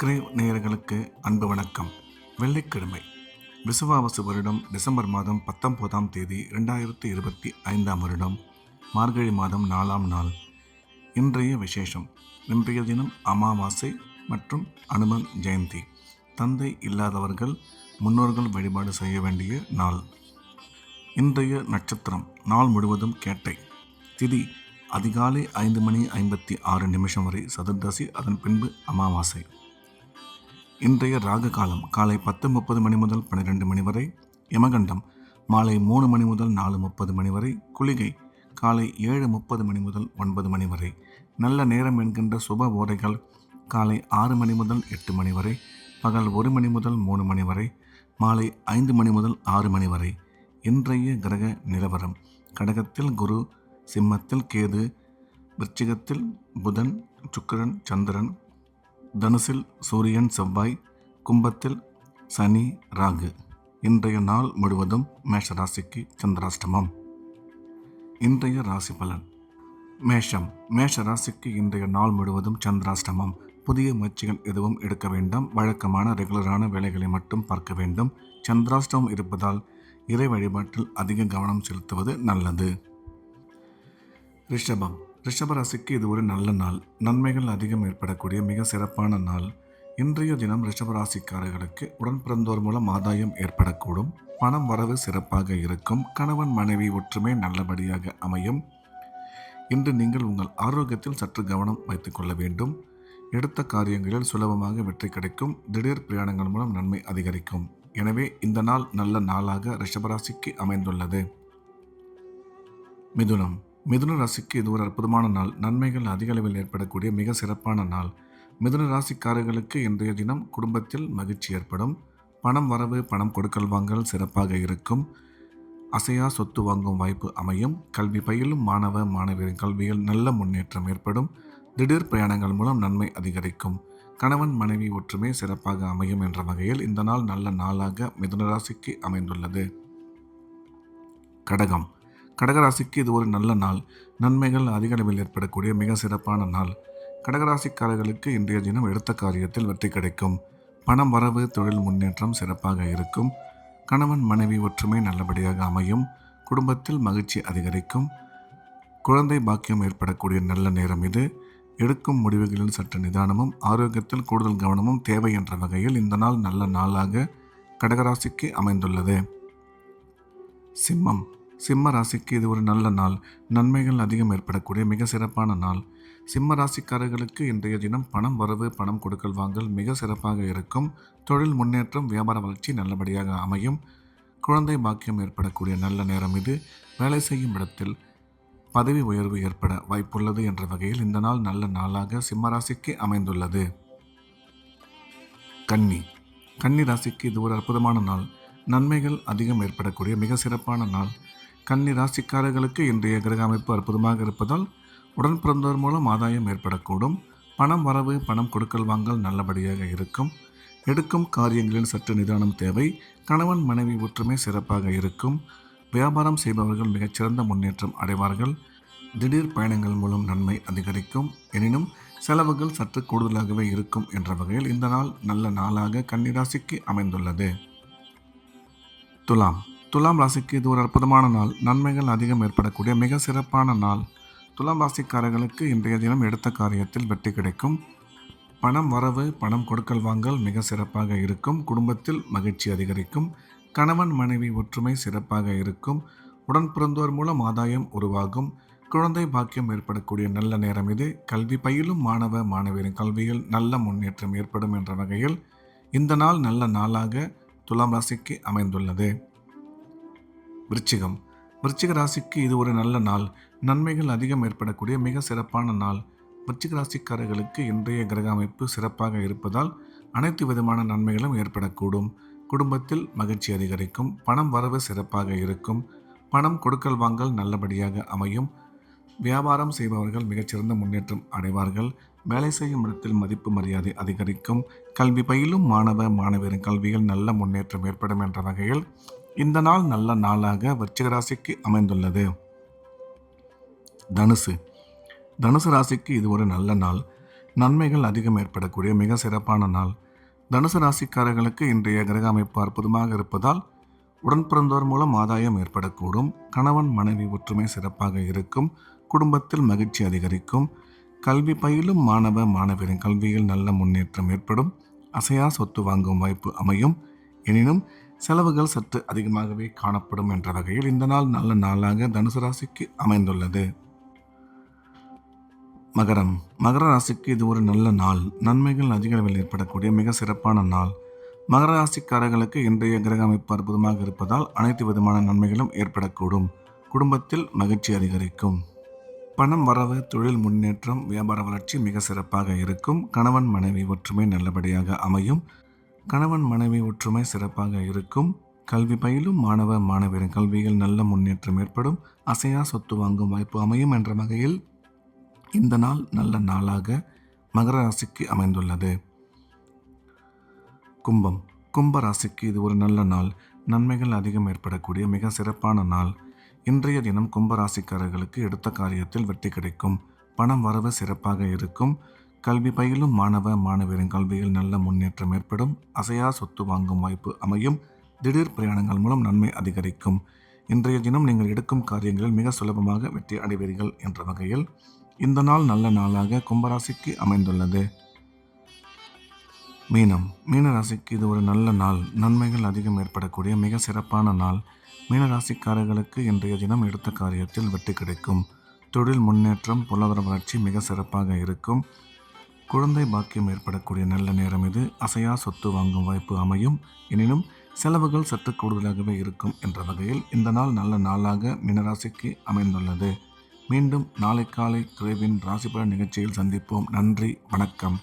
Subscribe நேயர்களுக்கு அன்பு வணக்கம். வெள்ளிக்கிழமை விசுவாவசு வருடம் டிசம்பர் மாதம் 19ஆம் தேதி 2025ஆம் வருடம் மார்கழி மாதம் 4ஆம் நாள். இன்றைய விசேஷம். இன்றைய தினம் அமாவாசை மற்றும் அனுமன் ஜெயந்தி. தந்தை இல்லாதவர்கள் முன்னோர்கள் வழிபாடு செய்ய வேண்டிய நாள். இன்றைய நட்சத்திரம் நாள் முழுவதும் கேட்டை. திதி அதிகாலை 5:56 வரை சதுர்தசி, அதன் பின்பு அமாவாசை. இன்றைய ராகு காலம் காலை 10:30 முதல் 12 வரை. யமகண்டம் மாலை 3 முதல் 4:30 வரை. குளிகை காலை 7:30 முதல் 9 வரை. நல்ல நேரம் என்கின்ற சுப ஓரைகள் காலை 6 முதல் 8 வரை. பகல் 1 முதல் 3 வரை. மாலை 5 முதல் 6 வரை. இன்றைய கிரக நிலவரம். கடகத்தில் குரு, சிம்மத்தில் கேது, விருச்சிகத்தில் புதன், சுக்கிரன், சந்திரன், தனுசில் சூரியன், செவ்வாய், கும்பத்தில் சனி, ராகு. இன்றைய நாள் முழுவதும் மேஷ ராசிக்கு சந்திராஷ்டமம். இன்றைய ராசி பலன். மேஷம். மேஷ ராசிக்கு இன்றைய நாள் முழுவதும் சந்திராஷ்டமம். புதிய முயற்சிகள் எதுவும் எடுக்க வேண்டாம். வழக்கமான ரெகுலரான வேலைகளை மட்டும் பார்க்க வேண்டும். சந்திராஷ்டமம் இருப்பதால் இறை வழிபாட்டில் அதிக கவனம் செலுத்துவது நல்லது. ரிஷபம். ரிஷப ராசிக்கு இது ஒரு நல்ல நாள். நன்மைகள் அதிகம் ஏற்படக்கூடிய மிக சிறப்பான நாள். இன்றைய தினம் ரிஷபராசிக்காரர்களுக்கு உடன் பிறந்தோர் மூலம் ஆதாயம் ஏற்படக்கூடும். பணம் வரவு சிறப்பாக இருக்கும். கணவன் மனைவி ஒற்றுமை நல்லபடியாக அமையும். இன்று நீங்கள் உங்கள் ஆரோக்கியத்தில் சற்று கவனம் வைத்துக் கொள்ள வேண்டும். எடுத்த காரியங்களில் சுலபமாக வெற்றி கிடைக்கும். திடீர் பிரயாணங்கள் மூலம் நன்மை அதிகரிக்கும். எனவே இந்த நாள் நல்ல நாளாக ரிஷபராசிக்கு அமைந்துள்ளது. மிதுனம். மிதுன ராசிக்கு இது ஒரு அற்புதமான நாள். நன்மைகள் அதிக அளவில் ஏற்படக்கூடிய மிக சிறப்பான நாள். மிதுன ராசிக்காரர்களுக்கு இன்றைய தினம் குடும்பத்தில் மகிழ்ச்சி ஏற்படும். பணம் வரவு, பணம் கொடுக்கல் வாங்கல் சிறப்பாக இருக்கும். அசையா சொத்து வாங்கும் வாய்ப்பு அமையும். கல்வி பயிலும் மாணவ மாணவியரின் கல்வியில் நல்ல முன்னேற்றம் ஏற்படும். திடீர் பிரயாணங்கள் மூலம் நன்மை அதிகரிக்கும். கணவன் மனைவி ஒற்றுமை சிறப்பாக அமையும் என்ற வகையில் இந்த நாள் நல்ல நாளாக மிதுன ராசிக்கு அமைந்துள்ளது. கடகம். கடகராசிக்கு இது ஒரு நல்ல நாள். நன்மைகள் அதிக அளவில் ஏற்படக்கூடிய மிக சிறப்பான நாள். கடகராசிக்காரர்களுக்கு இன்றைய தினம் எடுத்த காரியத்தில் வெற்றி கிடைக்கும். பணம் வரவு, தொழில் முன்னேற்றம் சிறப்பாக இருக்கும். கணவன் மனைவி ஒற்றுமை நல்லபடியாக அமையும். குடும்பத்தில் மகிழ்ச்சி அதிகரிக்கும். குழந்தை பாக்கியம் ஏற்படக்கூடிய நல்ல நேரம் இது. எடுக்கும் முடிவுகளில் சற்று நிதானமும் ஆரோக்கியத்தில் கூடுதல் கவனமும் தேவை என்ற வகையில் இந்த நாள் நல்ல நாளாக கடகராசிக்கு அமைந்துள்ளது. சிம்மம். சிம்ம ராசிக்கு இது ஒரு நல்ல நாள். நன்மைகள் அதிகம் ஏற்படக்கூடிய மிக சிறப்பான நாள். சிம்ம ராசிக்காரர்களுக்கு இன்றைய தினம் பணம் வரவு, பணம் கொடுக்கல் வாங்கல் மிக சிறப்பாக இருக்கும். தொழில் முன்னேற்றம், வியாபார வளர்ச்சி நல்லபடியாக அமையும். குழந்தை பாக்கியம் ஏற்படக்கூடிய நல்ல நேரம் இது. வேலை செய்யும் இடத்தில் பதவி உயர்வு ஏற்பட வாய்ப்புள்ளது என்ற வகையில் இந்த நாள் நல்ல நாளாக சிம்ம ராசிக்கு அமைந்துள்ளது. கன்னி. கன்னி ராசிக்கு இது ஒரு அற்புதமான நாள். நன்மைகள் அதிகம் ஏற்படக்கூடிய மிக சிறப்பான நாள். கன்னி ராசிக்காரர்களுக்கு இன்றைய கிரக அமைப்பு அற்புதமாக இருப்பதால் உடன் பிறந்தோர் மூலம் ஆதாயம் ஏற்படக்கூடும். பணம் வரவு, பணம் கொடுக்கல் வாங்கல் நல்லபடியாக இருக்கும். எடுக்கும் காரியங்களில் சற்று நிதானம் தேவை. கணவன் மனைவி ஒற்றுமை சிறப்பாக இருக்கும். வியாபாரம் செய்பவர்கள் மிகச்சிறந்த முன்னேற்றம் அடைவார்கள். திடீர் பயணங்கள் மூலம் நன்மை அதிகரிக்கும். எனினும் செலவுகள் சற்று கூடுதலாகவே இருக்கும் என்ற வகையில் இந்த நாள் நல்ல நாளாக கன்னிராசிக்கு அமைந்துள்ளது. துலாம். துலாம் ராசிக்கு இது ஒரு அற்புதமான நாள். நன்மைகள் அதிகம் ஏற்படக்கூடிய மிக சிறப்பான நாள். துலாம் ராசிக்காரர்களுக்கு இன்றைய தினம் எடுத்த காரியத்தில் வெற்றி கிடைக்கும். பணம் வரவு, பணம் கொடுக்கல் வாங்கல் மிக சிறப்பாக இருக்கும். குடும்பத்தில் மகிழ்ச்சி அதிகரிக்கும். கணவன் மனைவி ஒற்றுமை சிறப்பாக இருக்கும். உடன் பிறந்தோர் மூலம் ஆதாயம் உருவாகும். குழந்தை பாக்கியம் ஏற்படக்கூடிய நல்ல நேரம் இது. கல்வி பயிலும் மாணவ மாணவியரின் கல்வியில் நல்ல முன்னேற்றம் ஏற்படும் என்ற வகையில் இந்த நாள் நல்ல நாளாக துலாம் ராசிக்கு அமைந்துள்ளது. விருச்சிகம். விருச்சிக ராசிக்கு இது ஒரு நல்ல நாள். நன்மைகள் அதிகம் ஏற்படக்கூடிய மிக சிறப்பான நாள். விருச்சிக ராசிக்காரர்களுக்கு இன்றைய கிரக அமைப்பு சிறப்பாக இருப்பதால் அனைத்து விதமான நன்மைகளும் ஏற்படக்கூடும். குடும்பத்தில் மகிழ்ச்சி அதிகரிக்கும். பணம் வரவு சிறப்பாக இருக்கும். பணம் கொடுக்கல் வாங்கல் நல்லபடியாக அமையும். வியாபாரம் செய்பவர்கள் மிகச்சிறந்த முன்னேற்றம் அடைவார்கள். வேலை செய்யும் இடத்தில் மதிப்பு மரியாதை அதிகரிக்கும். கல்வி பயிலும் மாணவ மாணவியரின் கல்வியில் நல்ல முன்னேற்றம் ஏற்படும் என்ற வகையில் இந்த நாள் நல்ல நாளாக விருச்சிக ராசிக்கு அமைந்துள்ளது. தனுசு. தனுசு ராசிக்கு இது ஒரு நல்ல நாள். நன்மைகள் அதிகம் ஏற்படக்கூடிய மிக சிறப்பான நாள். தனுசு ராசிக்காரர்களுக்கு இன்றைய கிரக அமைப்பு அற்புதமாக இருப்பதால் உடன் பிறந்தோர் மூலம் ஆதாயம் ஏற்படக்கூடும். கணவன் மனைவி ஒற்றுமை சிறப்பாக இருக்கும். குடும்பத்தில் மகிழ்ச்சி அதிகரிக்கும். கல்வி பயிலும் மாணவ மாணவியரின் கல்வியில் நல்ல முன்னேற்றம் ஏற்படும். அசையா சொத்து வாங்கும் வாய்ப்பு அமையும். எனினும் செலவுகள் சற்று அதிகமாகவே காணப்படும் என்ற வகையில் இந்த நாள் நல்ல நாளாக தனுசு ராசிக்கு அமைந்துள்ளது. மகர ராசிக்கு இது ஒரு நல்ல நாள். நன்மைகள் அதிக அளவில் ஏற்படக்கூடிய மிக சிறப்பான நாள். மகர ராசிக்காரர்களுக்கு இன்றைய கிரக அமைப்பு அற்புதமாக இருப்பதால் அனைத்து விதமான நன்மைகளும் ஏற்படக்கூடும். குடும்பத்தில் மகிழ்ச்சி அதிகரிக்கும். பணம் வரவு, தொழில் முன்னேற்றம், வியாபார வளர்ச்சி மிக சிறப்பாக இருக்கும். கணவன் மனைவி ஒற்றுமை நல்லபடியாக அமையும். கணவன் மனைவி ஒற்றுமை சிறப்பாக இருக்கும். கல்வி பயிலும் மாணவ மாணவியரின் கல்வியில் நல்ல முன்னேற்றம் ஏற்படும். அசையா சொத்து வாங்கும் வாய்ப்பு அமையும் என்ற வகையில் இந்த நாள் நல்ல நாளாக மகர ராசிக்கு அமைந்துள்ளது. கும்ப ராசிக்கு இது ஒரு நல்ல நாள். நன்மைகள் அதிகம் ஏற்படக்கூடிய மிக சிறப்பான நாள். இன்றைய தினம் கும்ப ராசிக்காரர்களுக்கு எடுத்த காரியத்தில் வெற்றி கிடைக்கும். பணம் வரவு சிறப்பாக இருக்கும். கல்வி பயிலும் மாணவ மாணவியரின் கல்வியில் நல்ல முன்னேற்றம் ஏற்படும். அசையா சொத்து வாங்கும் வாய்ப்பு அமையும். திடீர் பிரயாணங்கள் மூலம் நன்மை அதிகரிக்கும். இன்றைய தினம் நீங்கள் எடுக்கும் காரியங்களில் மிக சுலபமாக வெற்றி அடைவீர்கள் என்ற வகையில் இந்த நாள் நல்ல நாளாக கும்பராசிக்கு அமைந்துள்ளது. மீன ராசிக்கு இது ஒரு நல்ல நாள். நன்மைகள் அதிகம் ஏற்படக்கூடிய மிக சிறப்பான நாள். மீன ராசிக்காரர்களுக்கு இன்றைய தினம் எடுத்த காரியத்தில் வெற்றி கிடைக்கும். தொழில் முன்னேற்றம், பொருளாதார வளர்ச்சி மிக சிறப்பாக இருக்கும். குழந்தை பாக்கியம் ஏற்படக்கூடிய நல்ல நேரம் இது. அசையா சொத்து வாங்கும் வாய்ப்பு அமையும். எனினும் செலவுகள் சற்று கூடுதலாகவே இருக்கும் என்ற வகையில் இந்த நாள் நல்ல நாளாக மீனராசிக்கு அமைந்துள்ளது. மீண்டும் நாளை காலை குறைவின் ராசிபலன் நிகழ்ச்சியில் சந்திப்போம். நன்றி, வணக்கம்.